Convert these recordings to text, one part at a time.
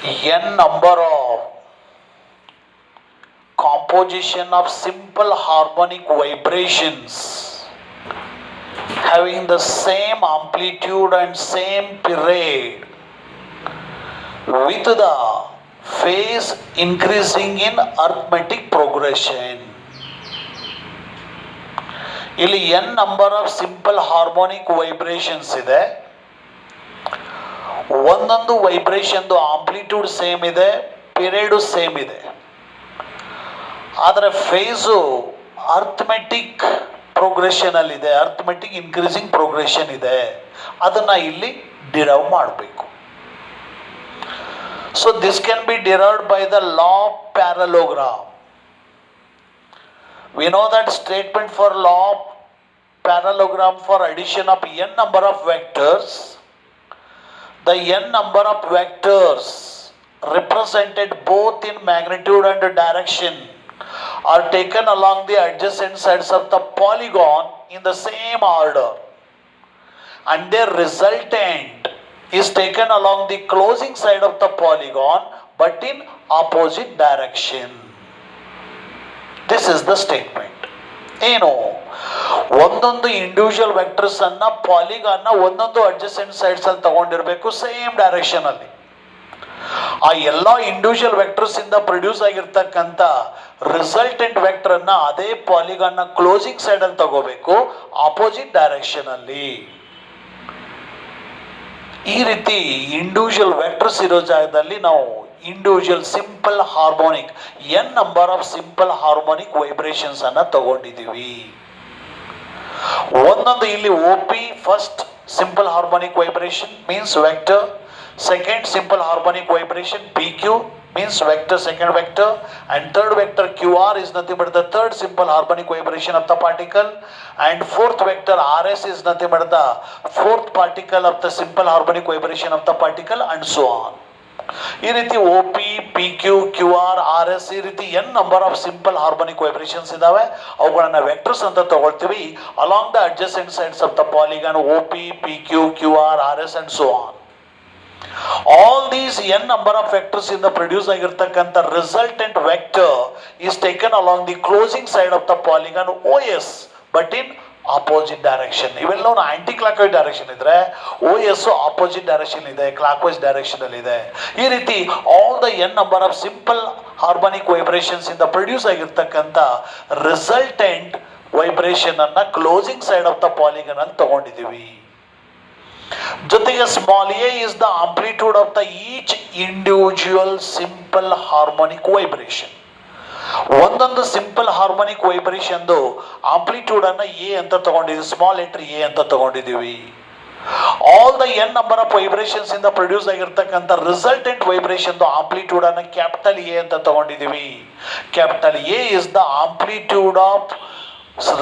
n number of composition of simple harmonic vibrations having the same amplitude and same period with the phase increasing in arithmetic progression. ಇಲ್ಲಿ n number of simple harmonic vibrations ಇದೆ. ಒಂದೊಂದು ವೈಬ್ರೇಷನ್ದು amplitude same ಇದೆ, period same ಇದೆ, ಆದರೆ phase arithmetic ಪ್ರೋಗ್ರೆಷನಲ್ಲಿದೆ, arithmetic increasing progression ಇದೆ. ಅದನ್ನು ಇಲ್ಲಿ ಡಿರೈವ್ ಮಾಡಬೇಕು. So this can be derived by the law of parallelogram. We know that statement for law of parallelogram for addition of n number of vectors. The n number of vectors represented both in magnitude and direction are taken along the adjacent sides of the polygon in the same order, and their resultant is taken along the closing side of the polygon but in opposite direction. This is the statement. ಏನು, ಒಂದೊಂದು individual vectors ಅನ್ನ ಪಾಲಿಗಾನ್ನ ಒಂದೊಂದು adjacent sides ಅಲ್ಲಿ ತಗೊಂಡಿರಬೇಕು, same direction ಅಲ್ಲಿ. ಆ ಎಲ್ಲ individual vectors ಇಂದ produce ಆಗಿರ್ತಕ್ಕಂಥ ರಿಸಲ್ಟೆಂಟ್ ವೆಕ್ಟರ್ ಅನ್ನ ಅದೇ ಪಾಲಿಗಾನ್ನ ಕ್ಲೋಸಿಂಗ್ ಸೈಡ್ ಅಲ್ಲಿ ತಗೋಬೇಕು, ಆಪೋಸಿಟ್ ಡೈರೆಕ್ಷನ್ ಅಲ್ಲಿ. ಈ ರೀತಿ ಇಂಡಿವಿಜುವಲ್ ವೆಕ್ಟರ್ಸ್ ಇರೋ ಜಾಗದಲ್ಲಿ ನಾವು individual simple harmonic n number of simple harmonic vibrations ಅನ್ನ ತಗೊಂಡಿದ್ದೀವಿ. ಒಂದೊಂದು ಇಲ್ಲಿ OP first simple harmonic vibration means vector, second simple harmonic vibration PQ means vector, second vector, and third vector QR is nothing but the third simple harmonic vibration of the particle, and fourth vector RS is nothing but the fourth particle of the simple harmonic vibration of the particle, and so on. ಈ ರೀತಿ OP, PQ, QR, RS ಈ ರೀತಿ n number of simple harmonic vibrations ಇದಾವೆ. ಅವುಗಳನ್ನ vectors ಅಂತ ತಗೊಳ್ತೀವಿ along the adjacent sides of the polygon OP, PQ, QR, RS and so on. All these n number of vectors in the produce ಆಗಿರ್ತಕ್ಕಂಥ resultant vector is taken along the closing side of the polygon OS but in opposite direction. ಇವೆಲ್ಲವೂ aunty clock wise direction ಇದ್ರೆ OS opposite direction ಇದೆ, clock wise direction ಅಲ್ಲಿ ಇದೆ. ಈ ರೀತಿ all the n number of simple harmonic vibrations ಇಂದ produce ಆಗಿರ್ತಕ್ಕಂಥ resultant vibration ಅನ್ನ closing side of the polygon ಅಲ್ಲಿ ತಗೊಂಡಿದ್ದೀವಿ. ಜೊತೆಗೆ small a is the amplitude of the each individual simple harmonic vibration. ಒಂದೊಂದು ಸಿಂಪಲ್ ಹಾರ್ಮೋನಿಕ್ ವೈಬ್ರೇಷನ್ ಆಂಪ್ಲಿಟ್ಯೂಡ್ ಅನ್ನ a ಅಂತ ತಗೊಂಡಿದ್ದೀವಿ, ಸ್ಮಾಲ್ ಲೆಟರ್ a ಅಂತ ತಗೊಂಡಿದ್ದೀವಿ. All the n number of vibrations ಇಂದ ಪ್ರೊಡ್ಯೂಸ್ ಆಗಿರ್ತಕ್ಕಂಥ ರಿಸಲ್ಟೆಂಟ್ ವೈಬ್ರೇಷನ್ ಆಂಪ್ಲಿಟ್ಯೂಡ್ ಅನ್ನ ಕ್ಯಾಪಿಟಲ್ A ಅಂತ ತಗೊಂಡಿದ್ದೀವಿ. Capital A is the amplitude of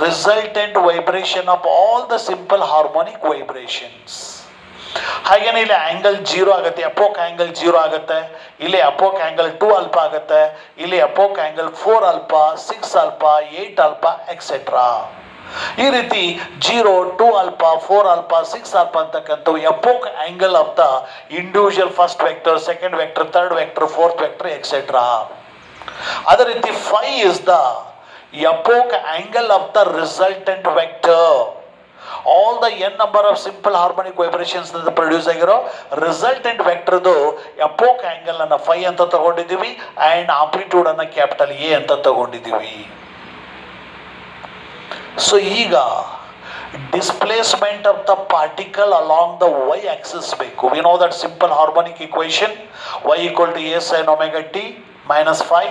resultant vibration of all the simple harmonic vibrations. ಹಾಗೇನೆ ಇಲ್ಲಿ ಆಂಗಲ್ 0 ಆಗುತ್ತೆ, ಅಪೋಕ್ ಆಂಗಲ್ 0 ಆಗುತ್ತೆ, ಇಲ್ಲಿ ಅಪೋಕ್ ಆಂಗಲ್ 2 ಆಲ್ಫಾ ಆಗುತ್ತೆ, ಇಲ್ಲಿ epoch angle 4 alpha, 6 alpha, 8 alpha etcetera. ಈ ರೀತಿ 0, 2 ಆಲ್ಫಾ, 4 ಆಲ್ಫಾ, 6 ಆಲ್ಫಾ ಅಂತಕ್ಕಂಥವು epoch angle of the individual first vector, second vector, third vector, fourth vector etcetera. ಅದೇ ರೀತಿ 5 is the epoch angle of the resultant vector. All the n number of simple harmonic vibrations that produce agiro resultant vector do epoch angle anna 5 anta tagondidivi and amplitude anna capital A anta tagondidivi. So ಈಗ displacement of the particle along the y axis ಬೇಕು. We know that simple harmonic equation y equal to a sin omega t minus phi.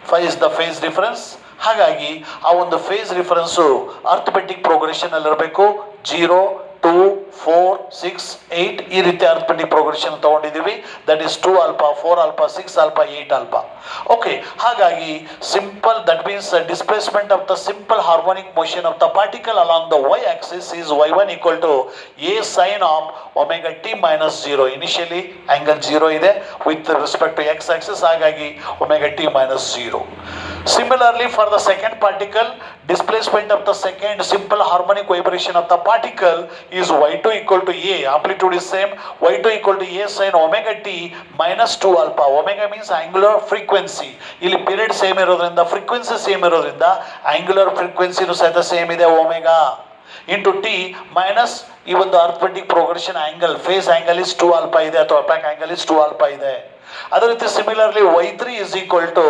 Phi is the phase difference. ಹಾಗಾಗಿ ಆ ಒಂದು face ರಿಫರೆನ್ಸು arithmetic progression ಅಲ್ಲಿ ಇರಬೇಕು. 0, 2, 4, 6, 8 ಈ ರೀತಿ arithmetic progression ತಗೊಂಡಿದ್ದೀವಿ. That is 2 alpha, 4 alpha, 6 alpha, 8 alpha. Okay, ಹಾಗಾಗಿ simple that means displacement of the simple harmonic motion of the particle along the y axis is y1 equal to a sin of omega t minus 0. Initially angle 0 ಇದೆ with respect to x axis, ಹಾಗಾಗಿ omega t minus 0. Similarly, for the second particle, displacement of the second simple harmonic vibration of the particle is y2 equal to a, amplitude is same, y2 equal to a sin omega t minus 2 alpha. Omega means angular frequency. ಇಲ್ಲಿ period same ಇರೋದ್ರಿಂದ frequency same ಇರೋದ್ರಿಂದ angular frequency ಸಹಿತ same ಇದೆ omega into t minus ಈ ಒಂದು arithmetic progression angle, phase angle is 2 alpha ಇದೆ ಅಥವಾ apex angle is 2 alpha ಇದೆ. ಅದೇ ರೀತಿ similarly y3 is equal to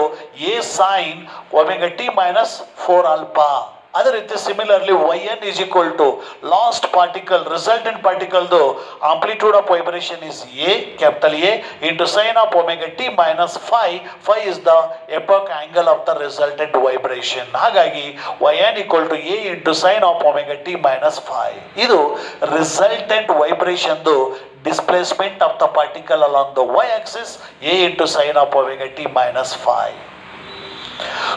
a sin omega t minus 4 alpha. ಅದೇ ರೀತಿ similarly yn is equal to last particle resultant ಪಾರ್ಟಿಕಲ್ದು amplitude of vibration is a, capital A into sin of omega t minus phi is the epoch angle of the resultant vibration. ಹಾಗಾಗಿ yn equal to a into sin of omega t minus phi. ಇದು resultant ವೈಬ್ರೇಷನ್ದು displacement of the particle along the y-axis a into sin of omega t minus phi.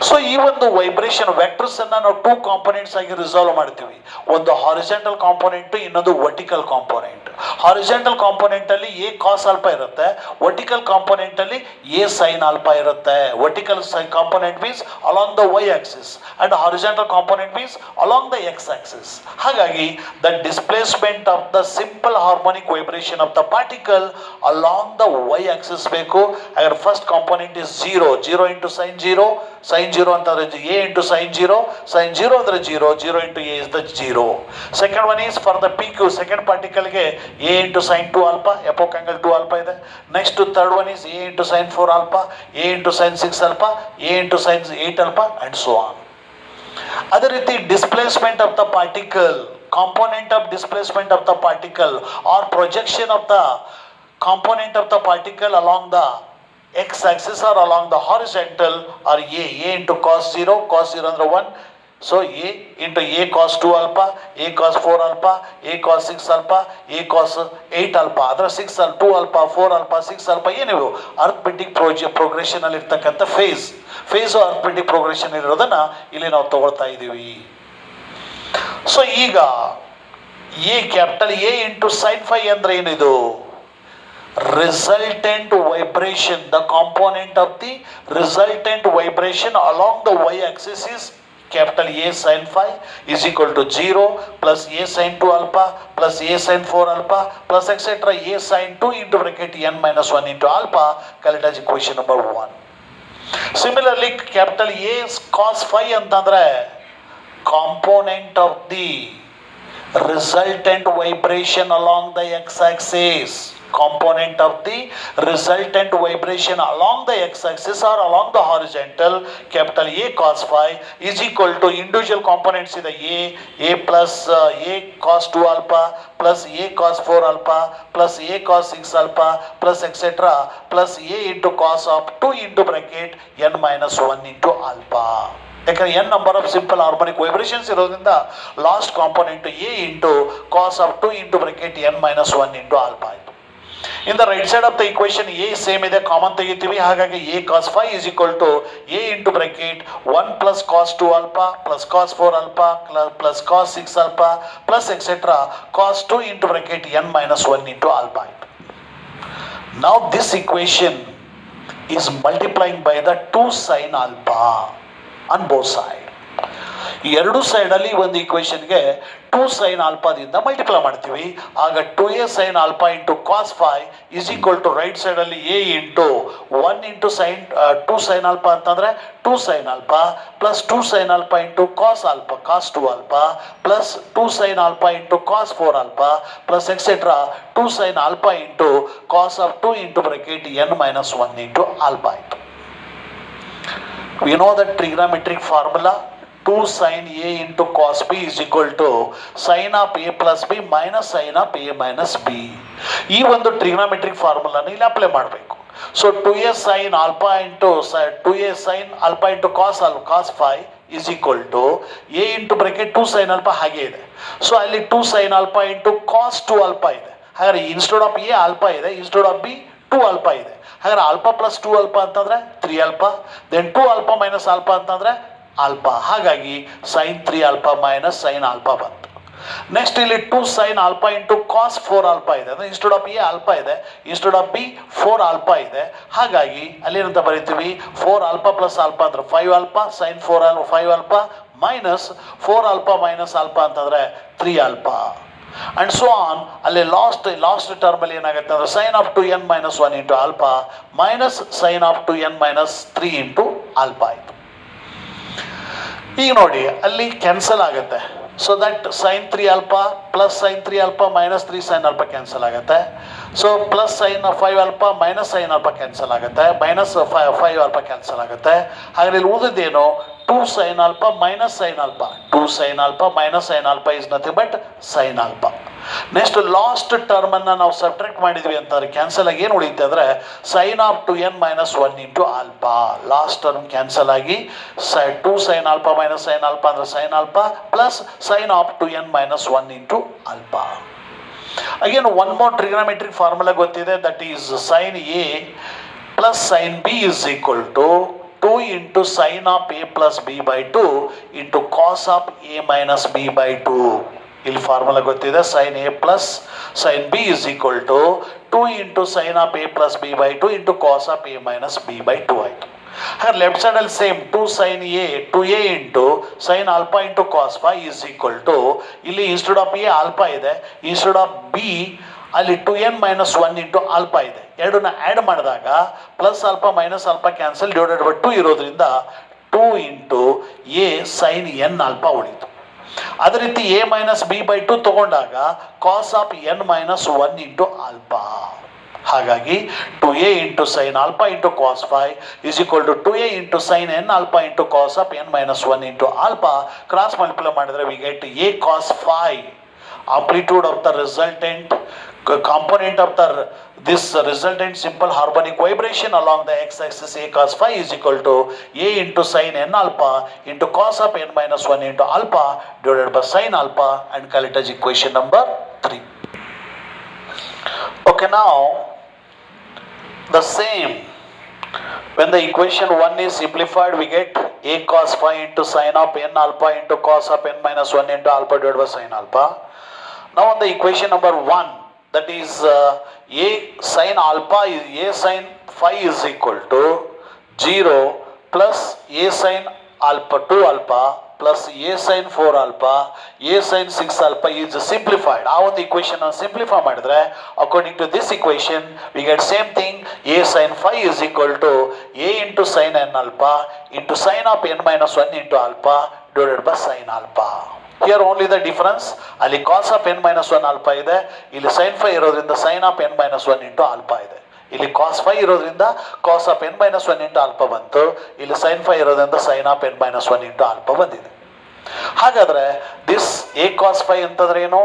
So ಈ ಒಂದು vibration vectors ಅನ್ನ ನಾವು 2 components ಆಗಿ resolve ಮಾಡ್ತೀವಿ. ಒಂದು horizontal component, ಇನ್ನೊಂದು vertical component. Horizontal component ಅಲ್ಲಿ a cos ಆಲ್ಫಾ ಇರುತ್ತೆ, ವರ್ಟಿಕಲ್ ಕಾಂಪೊನೆಂಟ್ ಅಲ್ಲಿ a sin ಆಲ್ಫಾ ಇರುತ್ತೆ. Vertical component means along the y axis and horizontal component means along the x axis. ಹಾಗಾಗಿ the displacement of the simple harmonic vibration of the particle along the y axis ಬೇಕು. ಹಾಗಾದ್ರೆ first component is 0 into sine 0, sin 0 ಅಂತಂದ್ರೆ a into sin 0, sin 0 ಅಂದ್ರೆ 0 into a is the 0. Second one is for the pq, second particle ಗೆ a into sin 2 alpha, epoch angle 2 alpha ಇದೆ. Next third one is a into sin 4 alpha, a into sin 6 alpha, a into sin 8 alpha and so on. ಅದೇ ರೀತಿ displacement of the particle, component of displacement of the particle or projection of the component of the particle along the x-axis or along the horizontal or a into cos 0 under 1. So a into a cos 2 alpha, a cos 4 alpha, a cos 6 alpha, a cos 8 alpha. ಅದರ 6 2 alpha, 4 alpha, 6 alpha ಏನಿವು arithmetic progression ಅಲ್ಲಿ ಇರ್ತಕ್ಕಂಥ face arithmetic progression ಇರೋದನ್ನ ಇಲ್ಲಿ ನಾವು ತಗೊಳ್ತಾ ಇದ್ದೀವಿ. So ಈಗ a capital a into sin phi ಅಂದ್ರೆ ಏನಿದು? Resultant vibration, the component of the resultant vibration along the y-axis is capital A sin phi is equal to 0 plus A sin 2 alpha plus A sin 4 alpha plus etc. A sin 2 into bracket n minus 1 into alpha. Call it as equation number 1. Similarly, capital A cos phi ಅಂತಂದ್ರೆ component of the resultant vibration along the x-axis. Component of the resultant vibration along the x-axis or along the horizontal, capital A cos phi is equal to individual components in the a plus a cos 2 alpha plus a cos 4 alpha plus a cos 6 alpha plus etc. plus a into cos of 2 into bracket n minus 1 into alpha. ಯಾಕಂದ್ರೆ n number of simple harmonic vibrations ಇರೋದ್ರಿಂದ last component a into cos of 2 into bracket n minus 1 into alpha ಆಯಿತು. In the right side of the equation a same ಇದೆ, common ತೆಗಿತೀವಿ. ಹಾಗಾಗಿ a cos phi is equal to a into bracket 1 plus cos 2 alpha plus cos 4 alpha plus cos 6 alpha plus etc. cos 2 into bracket n minus 1 into alpha. Now this equation is multiplying by the 2 sin alpha on both sides. ಎರಡು ಸೈಡಲ್ಲಿ ಒಂದು ಈಕ್ವೇಷನ್ಗೆ 2 sin ಆಲ್ಫಾದಿಂದ multiply ಮಾಡ್ತೀವಿ. ಆಗ 2a sin alpha into cos phi is equal to right ಸೈಡಲ್ಲಿ a into 1 into sine 2 sin alpha ಅಂತಂದರೆ 2 sin alpha plus 2 sin alpha into cos alpha cos 2 alpha plus 2 sin alpha into cos 4 alpha plus etcetera 2 sin alpha into cos of 2 into bracket n minus 1 into alpha ಆಯಿತು. We know the trigonometric formula 2 sin a into cos b is equal to sin of a plus b minus sin of a minus b. ಈ ಒಂದು trigonometric ಫಾರ್ಮುಲಾನ ಇಲ್ಲಿ apply ಮಾಡಬೇಕು. So 2a sin alpha into 2a sin alpha into cos phi is equal to a into bracket 2 sin alpha ಹಾಗೆ ಇದೆ. So ಅಲ್ಲಿ 2 sin alpha into cos 2 alpha ಇದೆ. ಹಾಗಾದ್ರೆ instead of a alpha ಇದೆ, instead of b 2 alpha ಇದೆ. ಹಾಗಾದ್ರೆ alpha plus 2 alpha ಅಂತಂದ್ರೆ 3 alpha, then 2 alpha minus alpha ಅಂತಂದ್ರೆ ಆಲ್ಫಾ. ಹಾಗಾಗಿ sin 3 alpha minus sin alpha ಬಂತು. ನೆಕ್ಸ್ಟ್ ಇಲ್ಲಿ 2 sin alpha into cos 4 alpha ಇದೆ, ಅಂದರೆ ಇನ್ಸ್ಟೆಡ್ ಆಫ್ ಎ ಆಲ್ಫಾ ಇದೆ, ಇನ್ಸ್ಟೆಡ್ ಆಫ್ ಬಿ 4 ಆಲ್ಫಾ ಇದೆ. ಹಾಗಾಗಿ ಅಲ್ಲೇನಂತ ಬರಿತೀವಿ, 4 ಆಲ್ಫಾ ಪ್ಲಸ್ ಆಲ್ಫಾ ಅಂದ್ರೆ 5 alpha, sine 5 alpha minus 4 alpha minus alpha ಅಂತಂದ್ರೆ 3 ಆಲ್ಫಾ ಅಂಡ್ ಸೋ ಆನ್. ಅಲ್ಲಿ ಲಾಸ್ಟ್ ಟರ್ಮ್ ಅಲ್ಲಿ ಏನಾಗುತ್ತೆ ಅಂದ್ರೆ sine of 2n minus 1 into alpha minus sine of 2n minus 3 into alpha ಆಯಿತು. ಈಗ ನೋಡಿ ಅಲ್ಲಿ ಕ್ಯಾನ್ಸಲ್ ಆಗುತ್ತೆ. So that sine 3 alpha plus sine 3 alpha minus 3 sine alpha cancel ಆಗುತ್ತೆ. So plus sine 5 alpha minus sine alpha cancel ಆಗುತ್ತೆ, minus 5 alpha cancel ಆಗುತ್ತೆ. ಹಾಗಾದ್ರೆ ಇಲ್ಲಿ ಉಳಿದಿದ್ದೇನು, 2 sin alpha minus sin alpha. 2 sin alpha minus sin alpha is nothing but sin alpha. Next last term ಅನ್ನ ನಾವು subtract ಮಾಡಿದ್ವಿ ಅಂತಂದ್ರೆ cancel ಆಗಿ ಏನು ಉಳಿಯುತ್ತೆ ಅಂದ್ರೆ sine of 2n minus 1 into alpha. Last term cancel ಆಗಿ 2 sin alpha minus sin alpha ಅಂದ್ರೆ sin alpha plus sine of 2n minus 1 into alpha. Again one more trigonometric formula ಗೊತ್ತಿದೆ, that is sine A plus sine B is equal to 2 into sin of a plus b by 2 into cos of a minus b by 2. ಇಲ್ಲಿ formula ಗೊತ್ತಿದೆ, sin a plus sin b is equal to 2 into sin of a plus b by 2 into cos of a minus b by 2 ಆಯಿತು. ಹಾಗೆ left ಸೈಡಲ್ಲಿ same 2 sin a 2a into sin alpha into cos phi is equal to, ಇಲ್ಲಿ instead of a alpha ಇದೆ, instead of b ಅಲ್ಲಿ 2n minus 1 into alpha ಇದೆ. ಎರಡನ್ನ add ಮಾಡಿದಾಗ plus alpha minus alpha cancel divided by 2 ಇರೋದ್ರಿಂದ 2 into A sine n alpha ಉಳಿತು. ಅದೇ ರೀತಿ ಎ ಮೈನಸ್ ಬಿ ಬೈ 2 ತಗೊಂಡಾಗ cos of n minus 1 into alpha. ಹಾಗಾಗಿ 2a into sine alpha into cos phi is equal to 2a into sine n alpha into cos of n minus 1 into alpha. Cross multiply ಮಾಡಿದ್ರೆ we get A cos phi, amplitude of the resultant component of this resultant simple harmonic vibration along the x-axis a cos phi is equal to a into sin n alpha into cos of n minus 1 into alpha divided by sin alpha, and call it as equation number 3. Okay, now the same, when the equation 1 is simplified, we get a cos phi into sin of n alpha into cos of n minus 1 into alpha divided by sin alpha. Now on the equation number 1, that is a sin alpha is a sin phi is equal to 0 plus a sin alpha 2 alpha plus a sin 4 alpha a sin 6 alpha is simplified. ಆ ಒಂದು equation ಅನ್ನು simplify ಮಾಡಿದ್ರೆ according to this equation we get same thing, a sin phi is equal to a into sin n alpha into sin of n minus 1 into alpha divided by sin alpha. Here only the difference, ಅಲ್ಲಿ cos of n minus 1 alpha ಇದೆ, ಇಲ್ಲಿ sin phi ಇರೋದ್ರಿಂದ sin of n minus 1 into alpha ಇದೆ. ಇಲ್ಲಿ cos phi ಇರೋದ್ರಿಂದ cos of n minus 1 into alpha ಬಂತು, ಇಲ್ಲಿ sin phi ಇರೋದ್ರಿಂದ sin of n minus 1 into alpha ಬಂದಿದೆ. ಹಾಗಾದ್ರೆ this a cos phi ಅಂತಂದ್ರೆ ಏನು,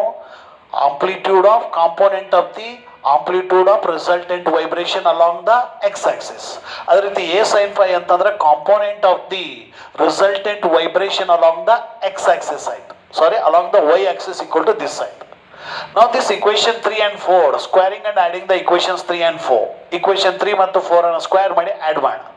amplitude of component of the amplitude of resultant vibration along the x-axis. ಅದೇ ರೀತಿ a sin phi ಅಂತಂದ್ರೆ component of the resultant vibration along the x-axis side. Along the y-axis equal to this side. Now this equation 3 and 4, squaring and adding the equations 3 and 4. Equation 3 ಮತ್ತು 4 ಅನ್ನು square ಮಾಡಿ add ಮಾಡೋಣ.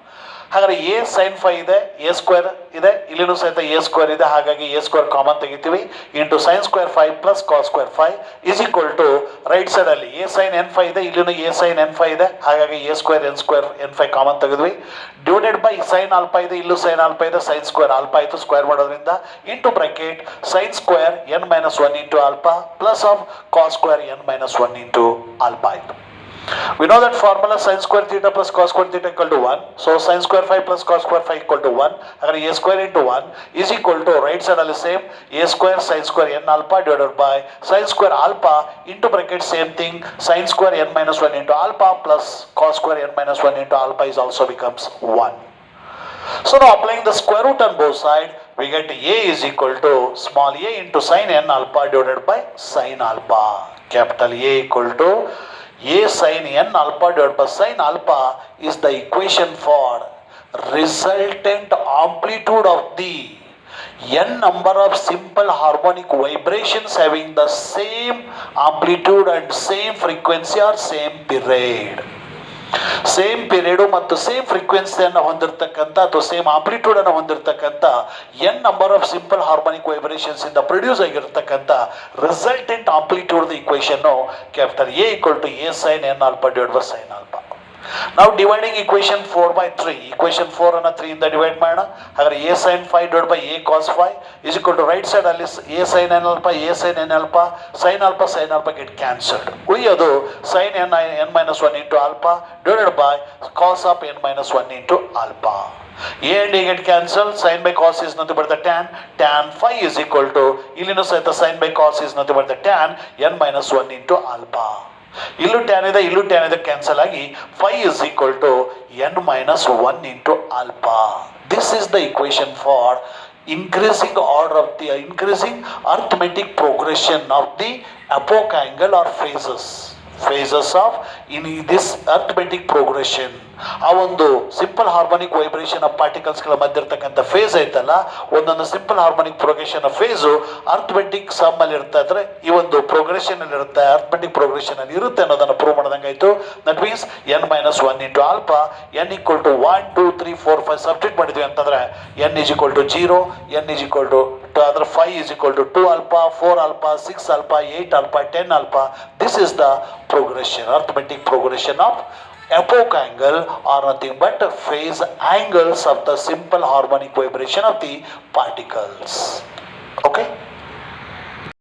ಹಾಗಾದ್ರೆ A sine phi ಇದೆ, A square ಇದೆ, ಇಲ್ಲಿನೂ ಸಹಿತ A square ಇದೆ, ಹಾಗಾಗಿ ಎ ಸ್ಕ್ವೇರ್ ಕಾಮನ್ ತೆಗಿತೀವಿ, into sine square 5 plus cos square 5 is equal to right ಸೈಡಲ್ಲಿ ಎ ಸೈನ್ ಎನ್ ಫೈ ಇದೆ, ಇಲ್ಲಿನೂ ಎ ಸೈನ್ ಎನ್ ಫೈ ಇದೆ, ಹಾಗಾಗಿ A square n phi common ತೆಗೆದ್ವಿ, ಡಿವೈಡೆಡ್ ಬೈ ಸೈನ್ ಆಲ್ಫಾ ಇದೆ, ಇಲ್ಲೂ ಸೈನ್ ಆಲ್ಫಾ ಇದೆ, ಸೈನ್ ಸ್ಕ್ವೇರ್ ಆಲ್ಫಾ ಆಯಿತು ಸ್ಕ್ವೇರ್ ಮಾಡೋದ್ರಿಂದ, into bracket sine square N minus 1 into alpha plus of cos square N minus 1 into alpha ಆಯಿತು. We know that formula sin square theta plus cos square theta equal to 1. So sin square 5 plus cos square 5 equal to 1. Agar a square into 1 is equal to right side all same a square sin square n alpha divided by sin square alpha into bracket same thing sin square n minus 1 into alpha plus cos square n minus 1 into alpha is also becomes 1. So now applying the square root on both sides, we get a is equal to small a into sin n alpha divided by sin alpha. Capital A equal to a sin n alpha divided by sin alpha is the equation for resultant amplitude of the n number of simple harmonic vibrations having the same amplitude and same frequency or same period. Same period ಮತ್ತು same ಫ್ರೀಕ್ವೆನ್ಸಿಯನ್ನು ಹೊಂದಿರತಕ್ಕಂಥ ಅಥವಾ same amplitude ಅನ್ನು ಹೊಂದಿರತಕ್ಕಂಥ n number of simple harmonic vibrations ಇಂದ produce ಆಗಿರತಕ್ಕಂಥ resultant amplitude equation capital A equal to A sin n alpha divide by sin alpha. ನಾವು dividing equation 4/3 equation 4 ಅನ್ನ 3 ಇಂದ ಡಿವೈಡ್ ಮಾಡೋಣ. ಹಾಗಾದ್ರೆ A sin 5 divide by A cos 5 is equal to right side ಅಲ್ಲಿ A sin n alpha A sin n alpha sin alpha get cancelled. ಉಳಿಯೋದು sin n minus 1 into alpha divided by cos of n minus 1 into alpha. A and A get cancelled. Sin by cos is nothing but the tan phi is equal to ಇಲ್ಲಿನೂ ಸಹಿತ sin by cos is nothing but the tan n minus 1 into alpha. ಇಲ್ಲೂ tan ಇದೆ cancel ಆಗಿ phi is equal to n minus 1 into alpha. This is the equation for increasing order of the increasing arithmetic progression of the epoch angle or phases of in this arithmetic progression. ಆ ಒಂದು simple harmonic vibration of ಪಾರ್ಟಿಕಲ್ಸ್ಗಳ ಮಧ್ಯೆ ಇರ್ತಕ್ಕಂಥ phase ಐತಲ್ಲ, ಒಂದೊಂದು simple harmonic progression phase arithmetic sum ಅಲ್ಲಿ ಇರ್ತಾ ಇದ್ರೆ ಈ ಒಂದು ಪ್ರೋಗ್ರೆಷನ್ ಅಲ್ಲಿ ಇರುತ್ತೆ, ಅರ್ಥಮೆಟಿಕ್ ಪ್ರೋಗ್ರೆಷನ್ ಅಲ್ಲಿ ಇರುತ್ತೆ ಅನ್ನೋದನ್ನ ಪ್ರೂವ್ ಮಾಡ್ದಂಗೆ ಆಯ್ತು. That means n minus 1 into alpha n equal to 1 2 3 4 5 substitute ಮಾಡಿದ್ವಿ ಅಂತಂದ್ರೆ n is equal to 0, n is equal to other 5 is equal to 2 alpha 4 alpha 6 alpha 8 alpha 10 alpha. This is the progression, arithmetic progression of epoch angle are nothing but phase angles of the simple harmonic vibration of the particles. Okay.